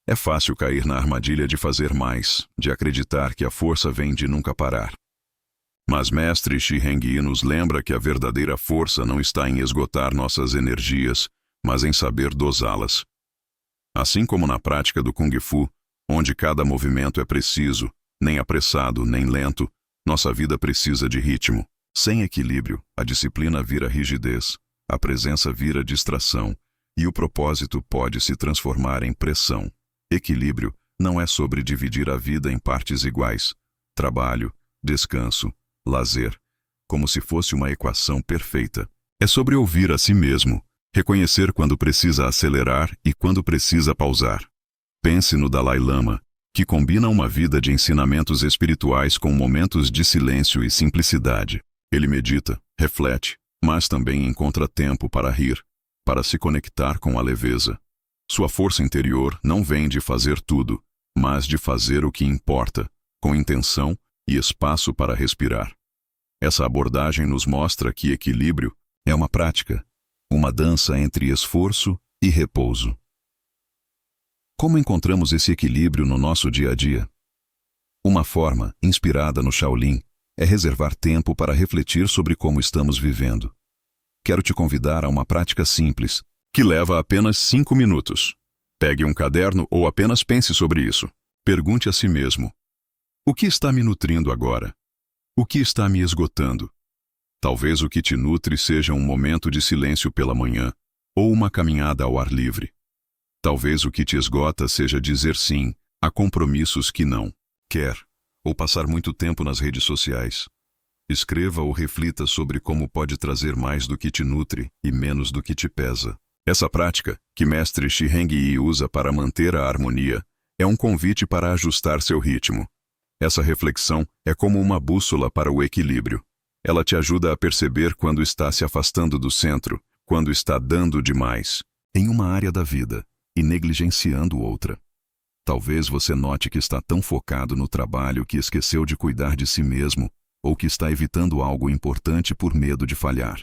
É fácil cair na armadilha de fazer mais, de acreditar que a força vem de nunca parar. Mas Mestre Shi Hengyi nos lembra que a verdadeira força não está em esgotar nossas energias, mas em saber dosá-las. Assim como na prática do Kung Fu, onde cada movimento é preciso, nem apressado, nem lento, nossa vida precisa de ritmo. Sem equilíbrio, a disciplina vira rigidez, a presença vira distração, e o propósito pode se transformar em pressão. Equilíbrio não é sobre dividir a vida em partes iguais, trabalho, descanso, lazer, como se fosse uma equação perfeita. É sobre ouvir a si mesmo, reconhecer quando precisa acelerar e quando precisa pausar. Pense no Dalai Lama, que combina uma vida de ensinamentos espirituais com momentos de silêncio e simplicidade. Ele medita, reflete, mas também encontra tempo para rir, para se conectar com a leveza. Sua força interior não vem de fazer tudo, mas de fazer o que importa, com intenção e espaço para respirar. Essa abordagem nos mostra que equilíbrio é uma prática, uma dança entre esforço e repouso. Como encontramos esse equilíbrio no nosso dia a dia? Uma forma, inspirada no Shaolin, é reservar tempo para refletir sobre como estamos vivendo. Quero te convidar a uma prática simples, que leva apenas 5 minutos. Pegue um caderno ou apenas pense sobre isso. Pergunte a si mesmo: o que está me nutrindo agora? O que está me esgotando? Talvez o que te nutre seja um momento de silêncio pela manhã, ou uma caminhada ao ar livre. Talvez o que te esgota seja dizer sim a compromissos que não quer, ou passar muito tempo nas redes sociais. Escreva ou reflita sobre como pode trazer mais do que te nutre e menos do que te pesa. Essa prática, que Mestre Shi Hengyi usa para manter a harmonia, é um convite para ajustar seu ritmo. Essa reflexão é como uma bússola para o equilíbrio. Ela te ajuda a perceber quando está se afastando do centro, quando está dando demais em uma área da vida e negligenciando outra. Talvez você note que está tão focado no trabalho que esqueceu de cuidar de si mesmo, ou que está evitando algo importante por medo de falhar.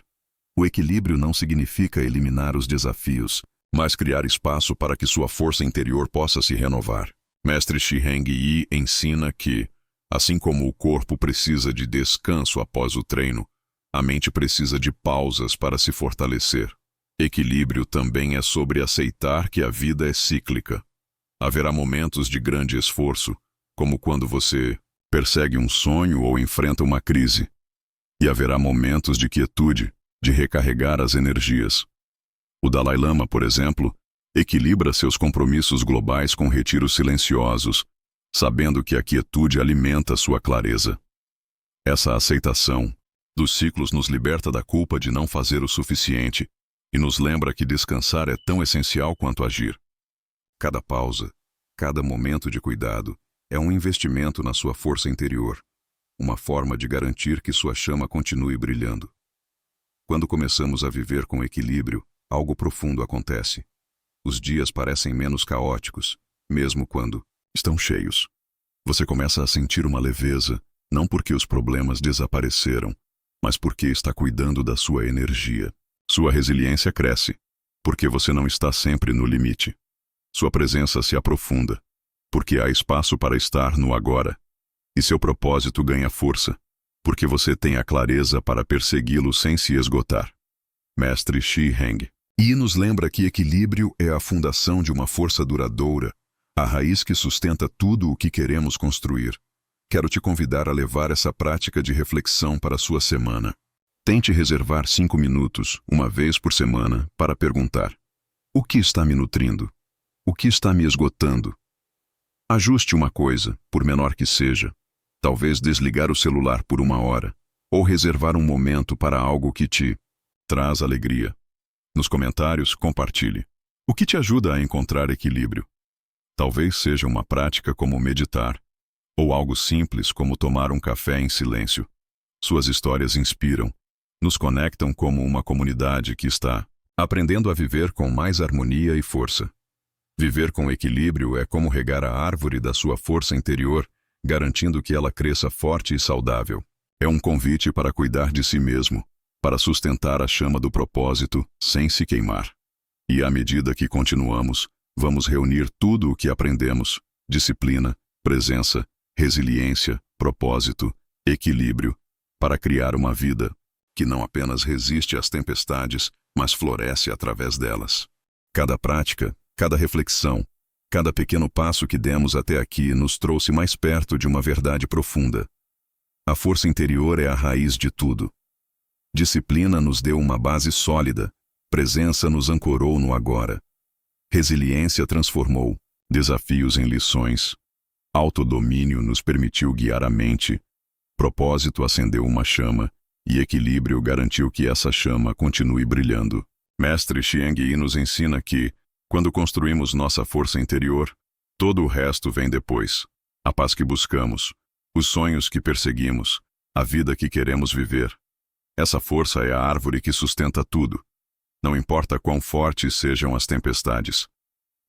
O equilíbrio não significa eliminar os desafios, mas criar espaço para que sua força interior possa se renovar. Mestre Shi Hengyi ensina que, assim como o corpo precisa de descanso após o treino, a mente precisa de pausas para se fortalecer. Equilíbrio também é sobre aceitar que a vida é cíclica. Haverá momentos de grande esforço, como quando você persegue um sonho ou enfrenta uma crise. E haverá momentos de quietude, de recarregar as energias. O Dalai Lama, por exemplo, Equilibra seus compromissos globais com retiros silenciosos, sabendo que a quietude alimenta sua clareza. Essa aceitação dos ciclos nos liberta da culpa de não fazer o suficiente e nos lembra que descansar é tão essencial quanto agir. Cada pausa, cada momento de cuidado é um investimento na sua força interior, uma forma de garantir que sua chama continue brilhando. Quando começamos a viver com equilíbrio, algo profundo acontece. Os dias parecem menos caóticos, mesmo quando estão cheios. Você começa a sentir uma leveza, não porque os problemas desapareceram, mas porque está cuidando da sua energia. Sua resiliência cresce, porque você não está sempre no limite. Sua presença se aprofunda, porque há espaço para estar no agora. E seu propósito ganha força, porque você tem a clareza para persegui-lo sem se esgotar. Mestre Shi Heng. E nos lembra que equilíbrio é a fundação de uma força duradoura, a raiz que sustenta tudo o que queremos construir. Quero te convidar a levar essa prática de reflexão para a sua semana. Tente reservar 5 minutos, uma vez por semana, para perguntar: o que está me nutrindo? O que está me esgotando? Ajuste uma coisa, por menor que seja. Talvez desligar o celular por 1 hora, ou reservar um momento para algo que te traz alegria. Nos comentários, compartilhe. O que te ajuda a encontrar equilíbrio? Talvez seja uma prática como meditar, ou algo simples como tomar um café em silêncio. Suas histórias inspiram, nos conectam como uma comunidade que está aprendendo a viver com mais harmonia e força. Viver com equilíbrio é como regar a árvore da sua força interior, garantindo que ela cresça forte e saudável. É um convite para cuidar de si mesmo, para sustentar a chama do propósito sem se queimar. E à medida que continuamos, vamos reunir tudo o que aprendemos: disciplina, presença, resiliência, propósito, equilíbrio, para criar uma vida que não apenas resiste às tempestades, mas floresce através delas. Cada prática, cada reflexão, cada pequeno passo que demos até aqui nos trouxe mais perto de uma verdade profunda. A força interior é a raiz de tudo. Disciplina nos deu uma base sólida, presença nos ancorou no agora. Resiliência transformou desafios em lições. Autodomínio nos permitiu guiar a mente. Propósito acendeu uma chama, e equilíbrio garantiu que essa chama continue brilhando. Mestre Xiang Yi nos ensina que, quando construímos nossa força interior, todo o resto vem depois. A paz que buscamos, os sonhos que perseguimos, a vida que queremos viver. Essa força é a árvore que sustenta tudo. Não importa quão fortes sejam as tempestades.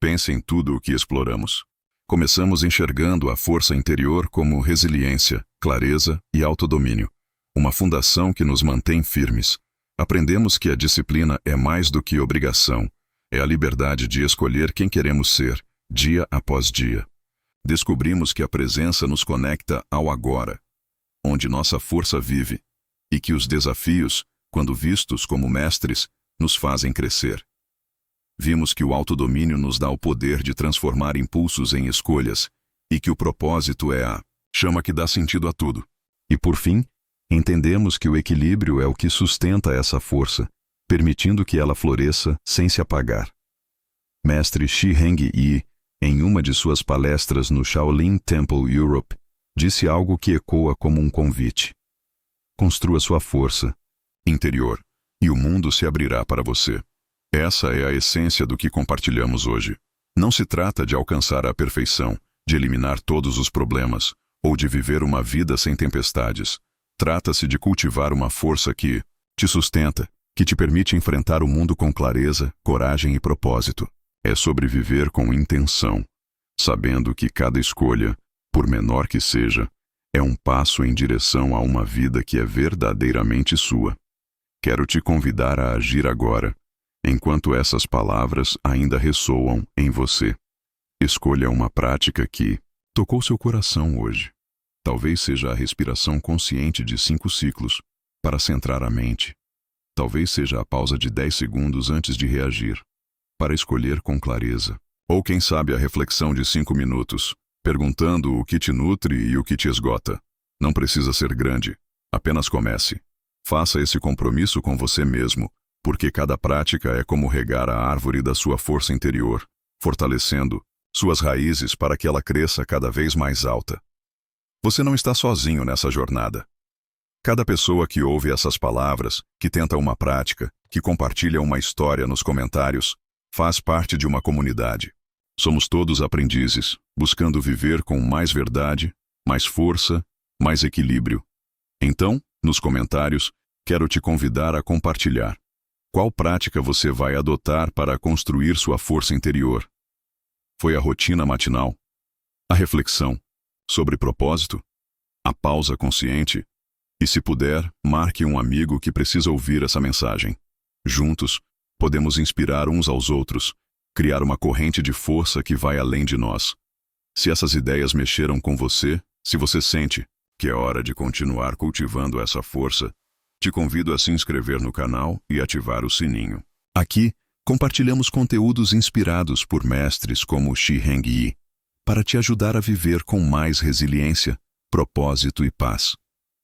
Pense em tudo o que exploramos. Começamos enxergando a força interior como resiliência, clareza e autodomínio, uma fundação que nos mantém firmes. Aprendemos que a disciplina é mais do que obrigação, é a liberdade de escolher quem queremos ser, dia após dia. Descobrimos que a presença nos conecta ao agora, onde nossa força vive, e que os desafios, quando vistos como mestres, nos fazem crescer. Vimos que o autodomínio nos dá o poder de transformar impulsos em escolhas, e que o propósito é a chama que dá sentido a tudo. E por fim, entendemos que o equilíbrio é o que sustenta essa força, permitindo que ela floresça sem se apagar. Mestre Shi Heng Yi, em uma de suas palestras no Shaolin Temple Europe, disse algo que ecoa como um convite. Construa sua força interior, e o mundo se abrirá para você. Essa é a essência do que compartilhamos hoje. Não se trata de alcançar a perfeição, de eliminar todos os problemas, ou de viver uma vida sem tempestades. Trata-se de cultivar uma força que te sustenta, que te permite enfrentar o mundo com clareza, coragem e propósito. É sobre viver com intenção, sabendo que cada escolha, por menor que seja, é um passo em direção a uma vida que é verdadeiramente sua. Quero te convidar a agir agora, enquanto essas palavras ainda ressoam em você. Escolha uma prática que tocou seu coração hoje. Talvez seja a respiração consciente de 5 ciclos, para centrar a mente. Talvez seja a pausa de 10 segundos antes de reagir, para escolher com clareza. Ou quem sabe a reflexão de 5 minutos, perguntando o que te nutre e o que te esgota. Não precisa ser grande, apenas comece. Faça esse compromisso com você mesmo, porque cada prática é como regar a árvore da sua força interior, fortalecendo suas raízes para que ela cresça cada vez mais alta. Você não está sozinho nessa jornada. Cada pessoa que ouve essas palavras, que tenta uma prática, que compartilha uma história nos comentários, faz parte de uma comunidade. Somos todos aprendizes, buscando viver com mais verdade, mais força, mais equilíbrio. Então, nos comentários, quero te convidar a compartilhar. Qual prática você vai adotar para construir sua força interior? Foi a rotina matinal? A reflexão sobre propósito? A pausa consciente? E se puder, marque um amigo que precisa ouvir essa mensagem. Juntos, podemos inspirar uns aos outros, criar uma corrente de força que vai além de nós. Se essas ideias mexeram com você, se você sente que é hora de continuar cultivando essa força, te convido a se inscrever no canal e ativar o sininho. Aqui, compartilhamos conteúdos inspirados por mestres como Shi Heng Yi, para te ajudar a viver com mais resiliência, propósito e paz.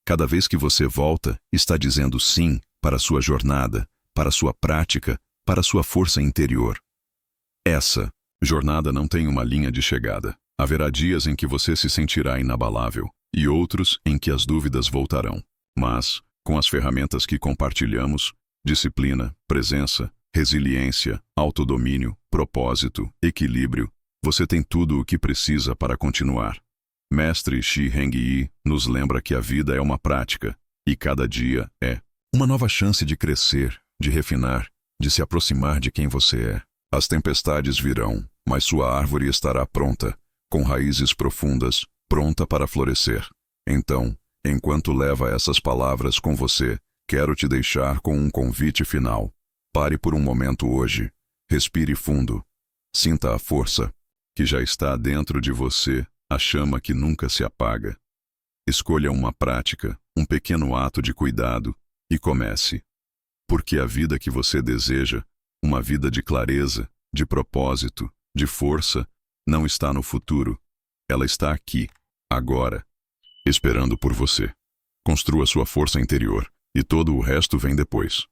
Cada vez que você volta, está dizendo sim para a sua jornada, para a sua prática, para a sua força interior. Essa jornada não tem uma linha de chegada. Haverá dias em que você se sentirá inabalável e outros em que as dúvidas voltarão. Mas, com as ferramentas que compartilhamos, disciplina, presença, resiliência, autodomínio, propósito, equilíbrio, você tem tudo o que precisa para continuar. Mestre Shi Heng Yi nos lembra que a vida é uma prática, e cada dia é uma nova chance de crescer, de refinar, de se aproximar de quem você é. As tempestades virão, mas sua árvore estará pronta, com raízes profundas, pronta para florescer. Então, enquanto leva essas palavras com você, quero te deixar com um convite final. Pare por um momento hoje, respire fundo, sinta a força que já está dentro de você, a chama que nunca se apaga. Escolha uma prática, um pequeno ato de cuidado e comece. Porque a vida que você deseja, uma vida de clareza, de propósito, de força, não está no futuro. Ela está aqui, agora, esperando por você. Construa sua força interior, e todo o resto vem depois.